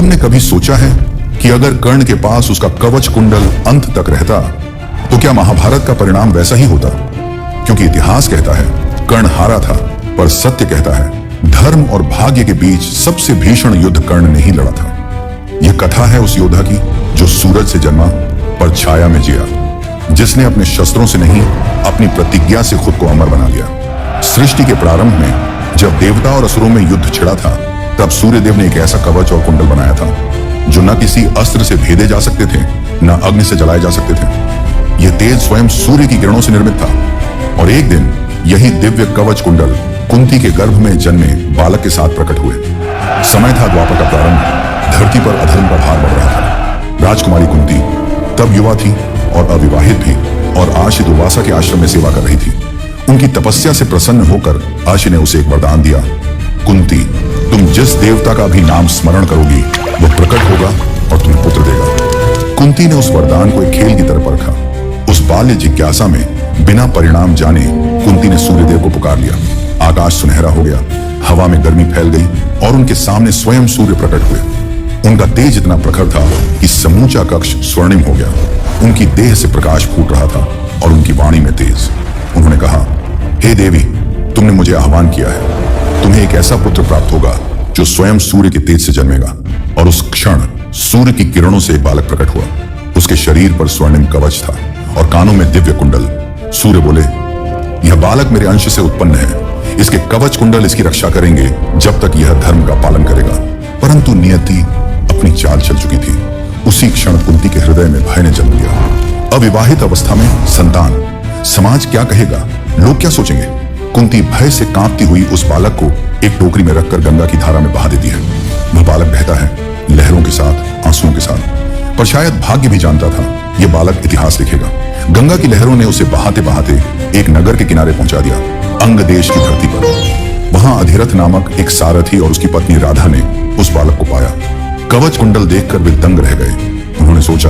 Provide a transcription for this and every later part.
तुमने कभी सोचा है कि अगर कर्ण के पास उसका कवच कुंडल अंत तक रहता तो क्या महाभारत का परिणाम वैसा ही होता? क्योंकि इतिहास कहता है कर्ण हारा था, पर सत्य कहता है धर्म और भाग्य के बीच सबसे भीषण युद्ध कर्ण ने ही लड़ा था। यह कथा है उस योद्धा की जो सूरज से जन्मा पर छाया में जिया, जिसने अपने शस्त्रों से नहीं अपनी प्रतिज्ञा से खुद को अमर बना लिया। सृष्टि के प्रारंभ में जब देवता और असुरों में युद्ध छिड़ा था, तब सूर्यदेव ने एक ऐसा कवच और कुंडल बनाया था जो न किसी अस्त्र से भेदे जा सकते थे, न अग्नि से जलाए जा सकते थे। यह तेज स्वयं सूर्य की किरणों से निर्मित था। और एक दिन यही दिव्य कवच कुंडल कुंती के गर्भ में जन्मे बालक के साथ प्रकट हुए। समय था द्वापर का प्रारंभ। धरती पर अधर्म का भार बढ़ रहा था। राजकुमारी कुंती तब युवा थी और अविवाहित भी, और आशी दुर्वासा के आश्रम में सेवा कर रही थी। उनकी तपस्या से प्रसन्न होकर आशी ने उसे एक वरदान दिया, कुंती, तुम जिस देवता का भी नाम स्मरण करोगी वह प्रकट होगा और तुम्हें पुत्र देगा। कुंती ने उस वरदान को एक खेल की तरह परखा। उस बाल्य जिज्ञासा में बिना परिणाम जाने कुंती ने सूर्यदेव को पुकार लिया। आकाश सुनहरा हो गया, हवा में गर्मी फैल गई और उनके सामने स्वयं सूर्य प्रकट हुए। उनका तेज इतना प्रखर था कि समूचा कक्ष स्वर्णिम हो गया। उनकी देह से प्रकाश फूट रहा था और उनकी वाणी में तेज। उन्होंने कहा, हे देवी, तुमने मुझे आह्वान किया है। तुम्हें एक ऐसा पुत्र प्राप्त होगा जो स्वयं सूर्य के तेज से जन्मेगा। और उस क्षण सूर्य की किरणों से एक बालक प्रकट हुआ। उसके शरीर पर स्वर्णिम कवच था और कानों में दिव्य कुंडल। सूर्य बोले, यह बालक मेरे अंश से उत्पन्न है। इसके कवच कुंडल इसकी रक्षा करेंगे जब तक यह धर्म का पालन करेगा। परंतु नियति अपनी चाल चल चुकी थी। उसी क्षण कुंती के हृदय में भय ने जन्म लिया। अविवाहित अवस्था में संतान, समाज क्या कहेगा, लोग क्या सोचेंगे? कुंती भय से कांपती हुई उस बालक को एक टोकरी में रखकर गंगा की धारा में बहा देती है। वह बालक बहता है, लहरों के साथ, आंसुओं के साथ। पर शायद भाग्य भी जानता था यह बालक इतिहास लिखेगा। गंगा की लहरों ने उसे बहाते बहाते एक नगर के किनारे पहुंचा दिया, अंग देश की धरती पर। वहां अधिरथ नामक एक सारथी और उसकी पत्नी राधा ने उस बालक को पाया। कवच कुंडल देखकर वे दंग रह गए। उन्होंने सोचा,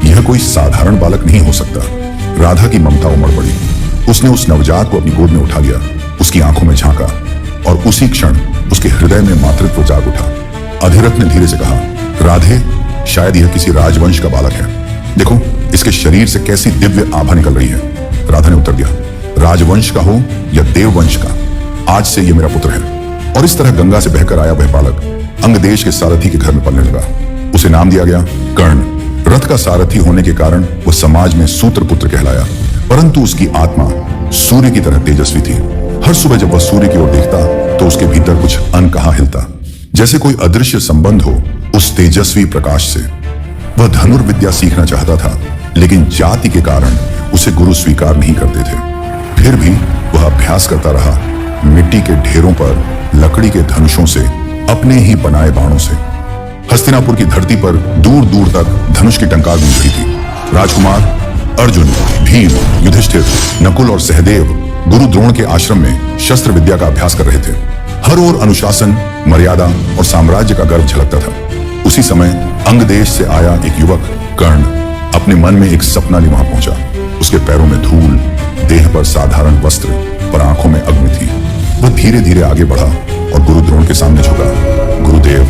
यह कोई साधारण बालक नहीं हो सकता। राधा की ममता उमड़ पड़ी। उसने उस नवजात को अपनी गोद में उठा लिया, उसकी आंखों में झांका और उसी क्षण उसके हृदय में मातृत्व जाग उठा। अधिरथ ने धीरे से कहा, राधे, शायद यह किसी राजवंश का बालक है। देखो, इसके शरीर से कैसी दिव्य आभा निकल रही है। राधा ने उत्तर दिया, राजवंश का हो या देववंश का, आज से यह मेरा पुत्र है। और इस तरह गंगा से बहकर आया वह बालक अंग देश के सारथी के घर में पलने लगा। उसे नाम दिया गया कर्ण। रथ का सारथी होने के कारण वह समाज में सूत्रपुत्र कहलाया। परंतु उसकी आत्मा सूर्य की तरह तेजस्वी थी। हर सुबह जब वह सूर्य की ओर देखता तो उसके भीतर कुछ अनकहा हिलता, जैसे कोई अदृश्य संबंध हो उस तेजस्वी प्रकाश से। वह धनुर्विद्या सीखना चाहता था, लेकिन जाति के कारण उसे गुरु स्वीकार नहीं करते थे। फिर भी वह अभ्यास करता रहा, मिट्टी के ढेरों पर लकड़ी के धनुषों से, अपने ही बनाए बाणों से। हस्तिनापुर की धरती पर दूर दूर तक धनुष की टंकार गूंज रही थी। राजकुमार अर्जुन, भीम, युधिष्ठिर, नकुल और सहदेव गुरु द्रोण के आश्रम में शस्त्र विद्या का अभ्यास कर रहे थे। हर ओर अनुशासन, मर्यादा और साम्राज्य का गर्व झलकता था। उसी समय अंग देश से आया एक युवक कर्ण अपने मन में एक सपना लिए वहां पहुंचा। उसके पैरों में धूल, देह पर साधारण वस्त्र, पर आंखों में अग्नि थी। वह धीरे धीरे आगे बढ़ा और गुरु द्रोण के सामने झुका। गुरुदेव,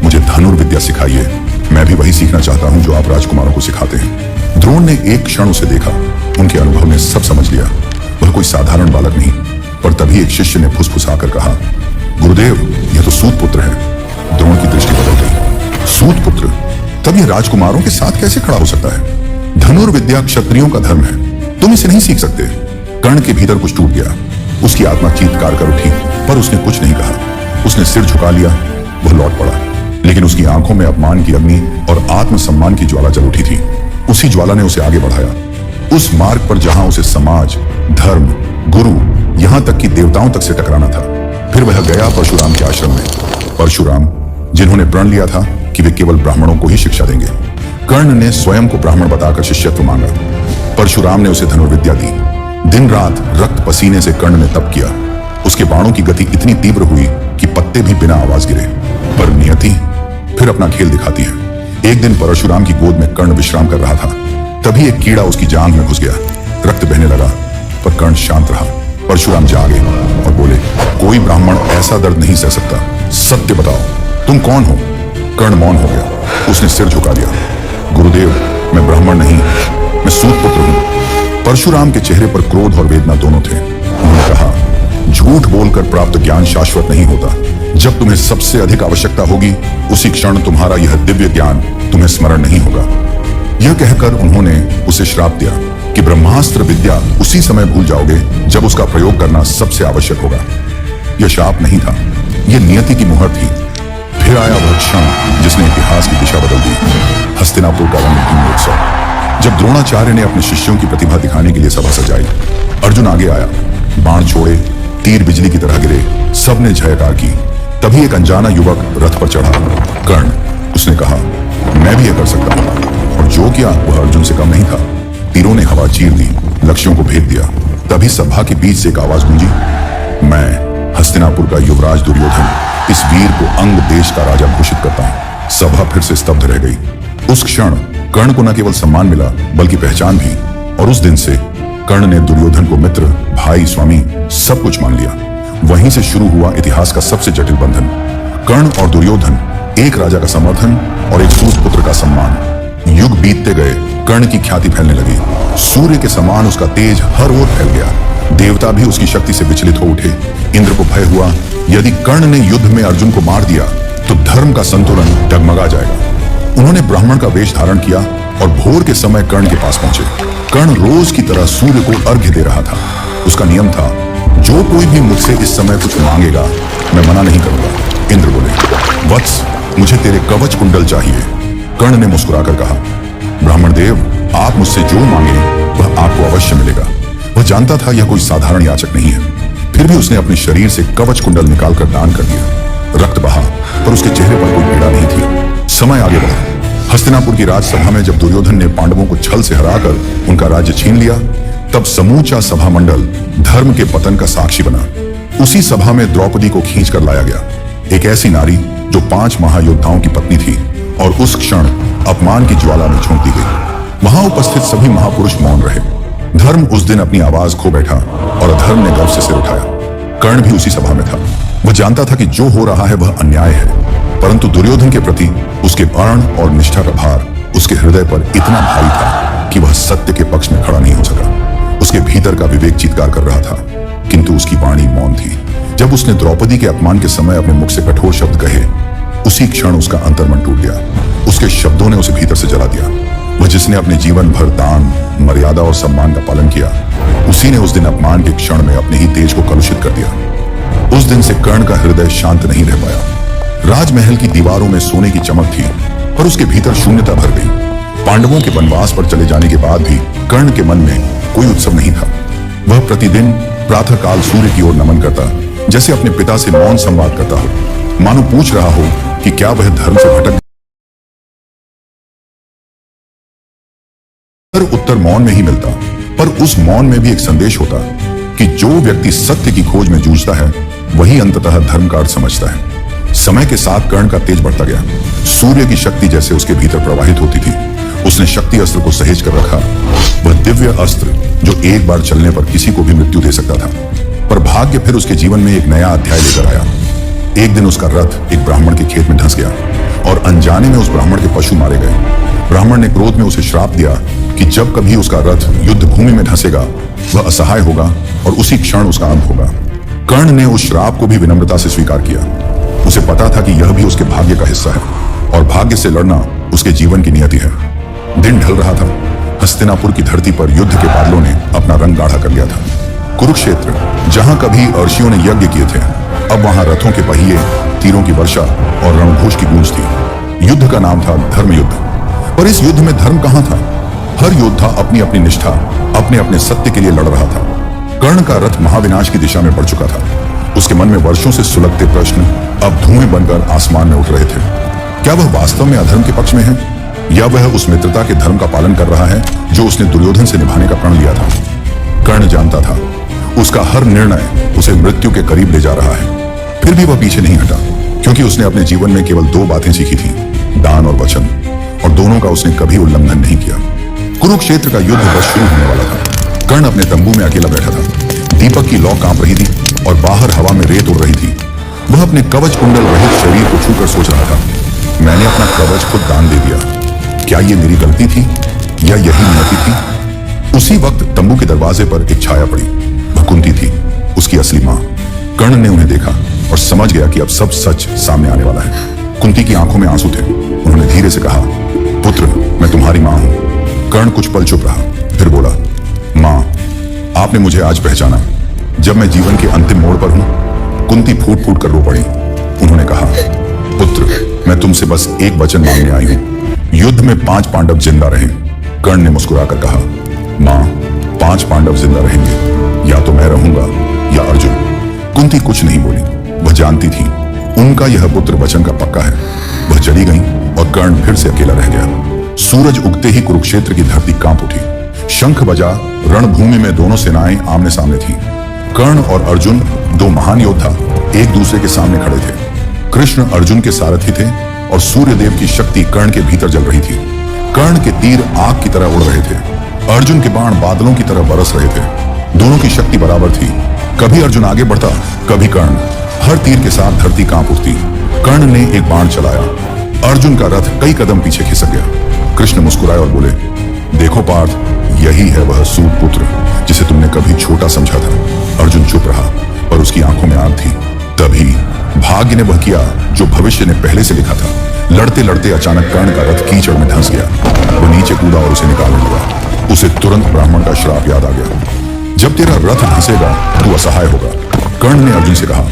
मुझे धनुर्विद्या सिखाइए। मैं भी वही सीखना चाहता हूं जो आप राजकुमारों को सिखाते हैं। द्रोण ने एक क्षण उसे देखा। उनके अनुभव ने सब समझ लिया। वह कोई साधारण बालक नहीं। पर तभी एक शिष्य ने फुसफुसाकर कहा, गुरुदेव, यह तो सूत पुत्र है। द्रोण की दृष्टि बदल गई। सूत पुत्र? तब यह राजकुमारों के साथ कैसे खड़ा हो सकता है? धनुर्विद्या क्षत्रियों का धर्म है, तुम इसे नहीं सीख सकते। कर्ण के भीतर कुछ टूट गया। उसकी आत्मा चीत्कार कर उठी, पर उसने कुछ नहीं कहा। उसने सिर झुका लिया। वह लौट पड़ा, लेकिन उसकी आंखों में अपमान की अग्नि और आत्मसम्मान की ज्वाला जल उठी थी। उसी ज्वाला ने उसे आगे बढ़ाया, उस मार्ग पर जहां उसे समाज, धर्म, गुरु, यहां तक कि देवताओं तक से टकराना था। फिर वह गया परशुराम के आश्रम में। परशुराम, जिन्होंने प्रण लिया था कि वे केवल ब्राह्मणों को ही शिक्षा देंगे। कर्ण ने स्वयं को ब्राह्मण बताकर शिष्यत्व मांगा। परशुराम ने उसे धनुर्विद्या दी। दिन रात रक्त पसीने से कर्ण ने तप किया। उसके बाणों की गति इतनी तीव्र हुई कि पत्ते भी बिना आवाज गिरे। पर नियति फिर अपना खेल दिखाती है। एक दिन परशुराम की गोद में कर्ण विश्राम कर रहा था। तभी एक कीड़ा उसकी जांघ में घुस गया। रक्त बहने लगा, पर कर्ण शांत रहा। परशुराम जागे और बोले, कोई ब्राह्मण ऐसा दर्द नहीं सह सकता। सत्य बताओ, तुम कौन हो? कर्ण मौन हो गया। उसने सिर झुका लिया। गुरुदेव, मैं ब्राह्मण नहीं, मैं सूत पुत्र हूं। परशुराम के चेहरे पर क्रोध और वेदना दोनों थे। उन्होंने कहा, झूठ बोलकर प्राप्त ज्ञान शाश्वत नहीं होता। जब तुम्हें सबसे अधिक आवश्यकता होगी, उसी क्षण तुम्हारा यह दिव्य ज्ञान तुम्हें स्मरण नहीं होगा। यह कहकर उन्होंने उसे श्राप दिया कि ब्रह्मास्त्र विद्या उसी समय भूल जाओगे जब उसका प्रयोग करना सबसे आवश्यक होगा। यह शाप नहीं था, यह नियति की मुहर थी। फिर आया वह क्षण जिसने इतिहास की दिशा बदल दी, हस्तिनापुर का रणभूमि उत्सव। जब द्रोणाचार्य ने अपने शिष्यों की प्रतिभा दिखाने के लिए सभा सजाई, अर्जुन आगे आया, बाण छोड़े, तीर बिजली की तरह गिरे, सबने जयकार की। तभी एक अनजाना युवक रथ पर चढ़ा, कर्ण। उसने कहा, मैं भी यह कर सकता हूं। और जो किया वह अर्जुन से कम नहीं था। तीरों ने हवा चीर दी, लक्ष्यों को भेद दिया। तभी सभा के बीच से एक आवाज गूंजी, मैं हस्तिनापुर का युवराज दुर्योधन इस वीर को अंग देश का राजा घोषित करता हूं। सभा फिर से स्तब्ध रह गई। उस क्षण कर्ण को न केवल सम्मान मिला बल्कि पहचान भी। और उस दिन से कर्ण ने दुर्योधन को मित्र, भाई, स्वामी सब कुछ मान लिया। वहीं से शुरू हुआ इतिहास का सबसे जटिल बंधन। कर्ण और दुर्योधन, एक राजा का समर्थन और एक सूत पुत्र का सम्मान। युग बीतते गए, कर्ण की ख्याति फैलने लगी। सूर्य के समान उसका तेज हर ओर फैल गया। देवता भी उसकी शक्ति से विचलित हो उठे। इंद्र को भय हुआ, यदि कर्ण ने युद्ध में अर्जुन को मार दिया तो धर्म का संतुलन डगमगा जाएगा। उन्होंने ब्राह्मण का वेश धारण किया और भोर के समय कर्ण के पास पहुंचे। कर्ण रोज की तरह सूर्य को अर्घ्य दे रहा था। उसका नियम था, जो कोई भी मुझसे इस समय कुछ मांगेगा मैं मना नहीं करूंगा। इंद्र बोले, वत्स, मुझे तेरे कवच कुंडल चाहिए। कर्ण ने मुस्कुराकर कहा, ब्राह्मण देव, आप मुझसे जो मांगे वह आपको अवश्य मिलेगा। वह जानता था यह कोई साधारण याचक नहीं है। फिर भी उसने अपने शरीर से कवच कुंडल निकालकर दान कर दिया। रक्त बहा, पर उसके चेहरे पर कोई पीड़ा नहीं थी। समय आगे बढ़ा। हस्तिनापुर की राजसभा में जब दुर्योधन ने पांडवों को छल से हराकर उनका राज्य छीन लिया, तब समूचा सभा मंडल धर्म के पतन का साक्षी बना। उसी सभा में द्रौपदी को खींच कर लाया गया, एक ऐसी नारी जो 5 महायोद्धाओं की पत्नी थी, और उस क्षण अपमान की ज्वाला में झोंक दी गई। वहां उपस्थित सभी महापुरुष मौन रहे। धर्म उस दिन अपनी आवाज खो बैठा और अधर्म ने गर्व से सिर उठाया। कर्ण भी उसी सभा में था। वह जानता था कि जो हो रहा है वह अन्याय है, परंतु दुर्योधन के प्रति उसके प्रण और निष्ठा का भार उसके हृदय पर इतना भारी था कि वह सत्य के पक्ष में खड़ा नहीं हो सका। उसके भीतर का विवेक चीत्कार कर रहा था, किंतु उसकी वाणी मौन थी। जब उसने द्रौपदी के अपमान के समय अपने मुख से कठोर शब्द कहे, उसी क्षण उसका अंतर्मन टूट गया। उसके शब्दों ने उसे भीतर से जला दिया। वह जिसने अपने जीवन भर दान, मर्यादा और सम्मान का पालन किया, उसी ने उस दिन अपमान के क्षण में अपने ही तेज को कलुषित कर दिया। उस दिन से कर्ण का हृदय शांत नहीं रह पाया। राजमहल की दीवारों में सोने की चमक थी, पर उसके भीतर शून्यता भर गई। पांडवों के वनवास पर चले जाने के बाद भी कर्ण के मन में कोई उत्सव नहीं था। वह प्रतिदिन प्रातःकाल सूर्य की ओर नमन करता, जैसे अपने पिता से मौन संवाद करता हो, मानो पूछ रहा हो कि क्या वह धर्म से भटक। उत्तर मौन में ही मिलता, पर उस मौन में भी एक संदेश होता कि जो व्यक्ति सत्य की खोज में जूझता है वही अंततः धर्म का अर्थ समझता है। समय के साथ कर्ण का तेज बढ़ता गया। सूर्य की शक्ति जैसे उसके भीतर प्रवाहित होती थी। उसने शक्ति अस्त्र को सहेज कर रखा, वह दिव्य अस्त्र जो एक बार चलने पर किसी को भी मृत्यु दे सकता था। पर भाग्य फिर उसके जीवन में एक नया अध्याय लेकर आया। एक दिन उसका रथ एक ब्राह्मण के खेत में धंस गया और अनजाने में उस ब्राह्मण के पशु मारे गए। ब्राह्मण ने क्रोध में उसे श्राप दिया कि जब कभी उसका रथ युद्ध भूमि में धंसेगा वह असहाय होगा और उसी क्षण उसका अंत होगा। कर्ण ने उस श्राप को भी विनम्रता से स्वीकार किया। उसे पता था कि यह भी उसके भाग्य का हिस्सा है और भाग्य से लड़ना उसके जीवन की नियति है। दिन ढल रहा था। हस्तिनापुर की धरती पर युद्ध के बादलों ने अपना रंग गाढ़ा कर लिया था। कुरुक्षेत्र, जहां कभी अर्षियों ने यज्ञ किए थे, अब वहां रथों के पहिए, तीरों की वर्षा और रणघोष की गूंज थी। युद्ध का नाम था धर्म युद्ध, पर इस युद्ध में धर्म कहां था? हर योद्धा अपनी अपनी निष्ठा, अपने अपने सत्य के लिए लड़ रहा था। कर्ण का रथ महाविनाश की दिशा में बढ़ चुका था। उसके मन में वर्षों से सुलगते प्रश्न अब धुएं बनकर आसमान में उठ रहे थे। क्या वह वास्तव में अधर्म के पक्ष में है, या वह उस मित्रता के धर्म का पालन कर रहा है जो उसने दुर्योधन से निभाने का प्रण लिया था? कर्ण जानता था उसका हर निर्णय उसे मृत्यु के करीब ले जा रहा है। फिर भी वह पीछे नहीं हटा, क्योंकि उसने अपने जीवन में केवल 2 बातें सीखी थी, दान और वचन, और दोनों का उसने कभी उल्लंघन नहीं किया। कुरुक्षेत्र का युद्ध बस शुरू होने वाला था। कर्ण अपने तंबू में अकेला बैठा था। दीपक की लौ कांप रही थी और बाहर हवा में रेत उड़ रही थी। वह अपने कवच कुंडल रहित शरीर को छूकर सोच रहा था, मैं मैंने अपना कवच खुद दान दे दिया। क्या ये मेरी गलती थी या यही नियति थी? उसी वक्त तंबू के दरवाजे पर एक छाया पड़ी। वह कुंती थी, उसकी असली मां। कर्ण ने उन्हें देखा और समझ गया कि अब सब सच सामने आने वाला है। कुंती की आंखों में आंसू थे। उन्होंने धीरे से कहा, पुत्र, मैं तुम्हारी मां हूं। कर्ण कुछ पल चुप रहा, फिर बोला, मां, आपने मुझे आज पहचाना जब मैं जीवन के अंतिम मोड़ पर हूं। कुंती फूट फूट कर रो पड़ी। उन्होंने कहा, पुत्र, मैं तुमसे बस एक वचन मांगने आई हूं, युद्ध में 5 पांडव जिंदा रहें। कर्ण ने मुस्कुराकर कहा, मां, 5 पांडव जिंदा रहेंगे, या तो मैं रहूंगा या अर्जुन। कुंती कुछ नहीं बोली। वह जानती थी उनका यह पुत्र वचन का पक्का है। वह चली गई और कर्ण फिर से अकेला रह गया। सूरज उगते ही कुरुक्षेत्र की धरती कांप उठी। शंख बजा। रणभूमि में दोनों सेनाएं आमने सामने थीं। कर्ण और अर्जुन, 2 महान योद्धा, एक दूसरे के सामने खड़े थे। कृष्ण अर्जुन के सारथी थे और सूर्यदेव की शक्ति कर्ण के भीतर जल रही थी। कर्ण के तीर आग की तरह उड़ रहे थे। अर्जुन के बाण बादलों की तरह बरस रहे थे। दोनों की शक्ति बराबर थी। कभी अर्जुन आगे बढ़ता, कभी कर्ण। हर तीर के साथ धरती कांप उठती। कर्ण ने एक बाण चलाया। अर्जुन का रथ कई कदम पीछे खिसक गया। कृष्ण मुस्कुराए और बोले, देखो पार्थ, यही है वह सूत पुत्र जिसे तुमने कभी छोटा समझा था। अर्जुन चुप रहा, पर उसकी आंखों में आग थी। तभी भाग्य ने वह किया जो भविष्य ने पहले से लिखा था। लड़ते लड़ते अचानक कर्ण का रथ कीचड़ में धंस गया। वो नीचे कूदा और उसे निकालने लगा। उसे तुरंत ब्राह्मण का श्राप याद आ गया, जब तेरा रथ धंसेगा तू असहाय होगा। कर्ण ने अर्जुन से कहा,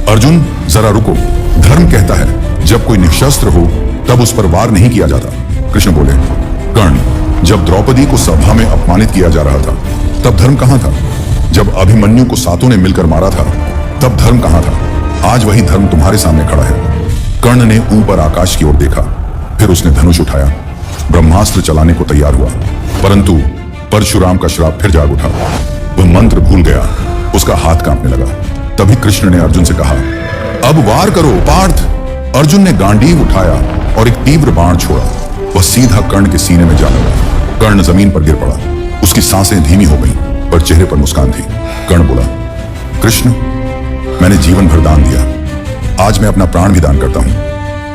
अर्जुन, जरा रुको। धर्म कहता है जब कोई निशस्त्र हो तब उस पर वार नहीं किया जाता। कृष्ण बोले, कर्ण, जब द्रौपदी को सभा में अपमानित किया जा रहा था तब धर्म कहां था? जब अभिमन्यु को सातों ने मिलकर मारा था तब धर्म कहां था? आज वही धर्म तुम्हारे सामने खड़ा है। कर्ण ने ऊपर आकाश की ओर देखा, फिर उसने धनुष उठाया, ब्रह्मास्त्र चलाने को तैयार हुआ। परंतु परशुराम का श्राप फिर जाग उठा। वह मंत्र भूल गया। उसका हाथ कांपने लगा। तभी कृष्ण ने अर्जुन से कहा, अब वार करो पार्थ। अर्जुन ने गांडीव उठाया और एक तीव्र बाण छोड़ा। वह सीधा कर्ण के सीने में जा लगा। कर्ण जमीन पर गिर पड़ा। उसकी सांसें धीमी हो गईं, पर चेहरे पर मुस्कान थी। कर्ण बोला, कृष्ण, मैंने जीवन भर दान दिया। आज मैं अपना प्राण भी दान करता हूं,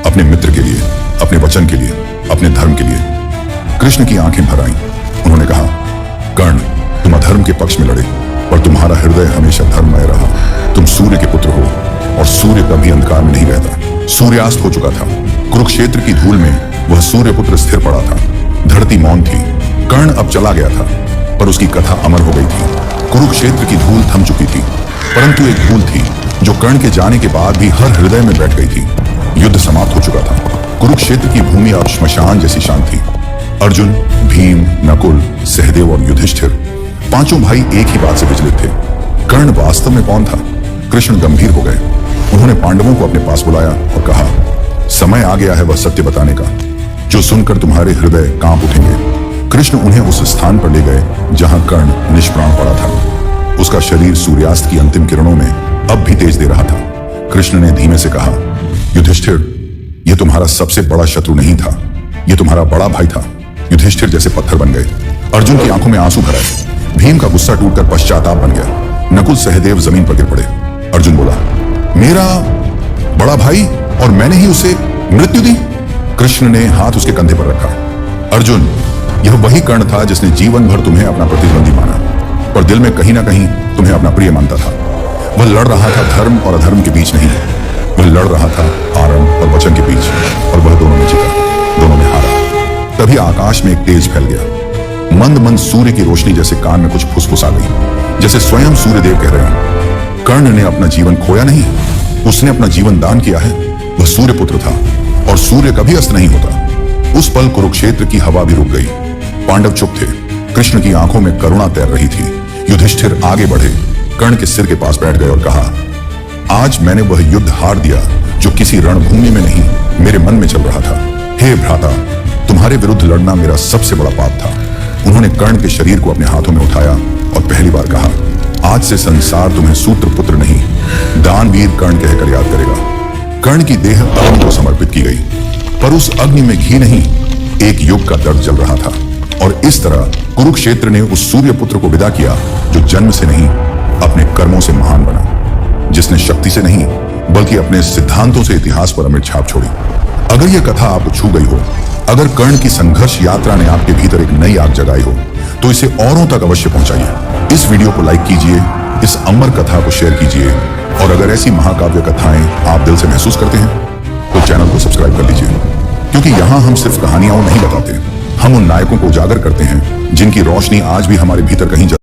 अपने मित्र के लिए, अपने वचन के लिए, अपने धर्म के लिए। कृष्ण की आंखें भर आईं। उन्होंने कहा, कर्ण, तुम अधर्म के पक्ष में लड़े, पर तुम्हारा हृदय हमेशा धर्ममय रहा। तुम सूर्य के पुत्र हो और सूर्य कभी अंधकार में नहीं रहता। सूर्यास्त हो चुका था। कुरुक्षेत्र की धूल में वह सूर्य पुत्र स्थिर पड़ा था। धरती मौन थी। कर्ण अब चला गया था, पर उसकी कथा अमर हो गई थी। कुरुक्षेत्र की धूल थम चुकी थी, परंतु एक धूल थी जो कर्ण के जाने के बाद भी हर हृदय में बैठ गई थी। युद्ध समाप्त हो चुका था। कुरुक्षेत्र की भूमि अब श्मशान जैसी शांत थी। अर्जुन, भीम, नकुल, सहदेव और युधिष्ठिर, 5 भाई एक ही बात से विचलित थे। कर्ण वास्तव में कौन था? कृष्ण गंभीर हो गए। उन्होंने पांडवों को अपने पास बुलाया और कहा, समय आ गया है वह सत्य बताने का, जो सुनकर तुम्हारे हृदय कांप उठेंगे। कृष्ण उन्हें उस स्थान पर ले गए जहां कर्ण निष्प्राण पड़ा था। उसका शरीर सूर्यास्त की अंतिम किरणों में अब भी तेज दे रहा था। कृष्ण ने धीमे से कहा, युधिष्ठिर, यह तुम्हारा सबसे बड़ा शत्रु नहीं था, यह तुम्हारा बड़ा भाई था। युधिष्ठिर जैसे पत्थर बन गए। अर्जुन की आंखों में आंसू भर आए। भीम का गुस्सा टूटकर पश्चाताप बन गया। नकुल, सहदेव जमीन पर गिर पड़े। अर्जुन बोला, मेरा बड़ा भाई, और मैंने ही उसे मृत्यु दी? कृष्ण ने हाथ उसके कंधे पर रखा। अर्जुन, यह वही कर्ण था जिसने जीवन भर तुम्हें अपना प्रतिद्वंदी माना, पर दिल में कहीं ना कहीं तुम्हें अपना प्रिय मानता था। वह लड़ रहा था धर्म और अधर्म के बीच नहीं, वह लड़ रहा था आरम और वचन के बीच, और वह दोनों में जीता, दोनों में हारा। तभी आकाश में एक तेज फैल गया। मंद मंद सूर्य की रोशनी जैसे कान में कुछ फुसफुस आ गई, जैसे स्वयं सूर्यदेव कह रहे हैं, कर्ण ने अपना जीवन खोया नहीं, उसने अपना जीवन दान किया है। वह सूर्य पुत्र था और सूर्य कभी अस्त नहीं होता। उस पल कुरुक्षेत्र की हवा भी रुक गई। पांडव चुप थे। कृष्ण की आंखों में करुणा तैर रही थी। युधिष्ठिर आगे बढ़े, कर्ण के सिर के पास बैठ गए और कहा, आज मैंने वह युद्ध हार दिया जो किसी रणभूमि में नहीं, मेरे मन में चल रहा था। हे भ्राता, तुम्हारे विरुद्ध लड़ना मेरा सबसे बड़ा पाप था। उन्होंने कर्ण के शरीर को अपने हाथों में उठाया और पहली बार कहा, आज से संसार तुम्हें सूत्र पुत्र नहीं, दानवीर कर्ण कहकर याद करेगा। कर्ण की देह अग्नि को समर्पित की गई, पर उस अग्नि में घी नहीं, एक युग का दर्द जल रहा था। और इस तरह कुरुक्षेत्र ने उस सूर्य पुत्र को विदा किया जो जन्म से नहीं, अपने कर्मों से महान बना, जिसने शक्ति से नहीं बल्कि अपने सिद्धांतों से इतिहास पर अमिट छाप छोड़ी। अगर यह कथा आपको छू गई हो, अगर कर्ण की संघर्ष यात्रा ने आपके भीतर एक नई आग जगाई हो, तो इसे औरों तक अवश्य पहुंचाइए। इस वीडियो को लाइक कीजिए, इस अमर कथा को शेयर कीजिए, और अगर ऐसी महाकाव्य कथाएं आप दिल से महसूस करते हैं तो चैनल को सब्सक्राइब कर लीजिए, क्योंकि यहाँ हम सिर्फ कहानियां नहीं बताते, हम उन नायकों को उजागर करते हैं जिनकी रोशनी आज भी हमारे भीतर कहीं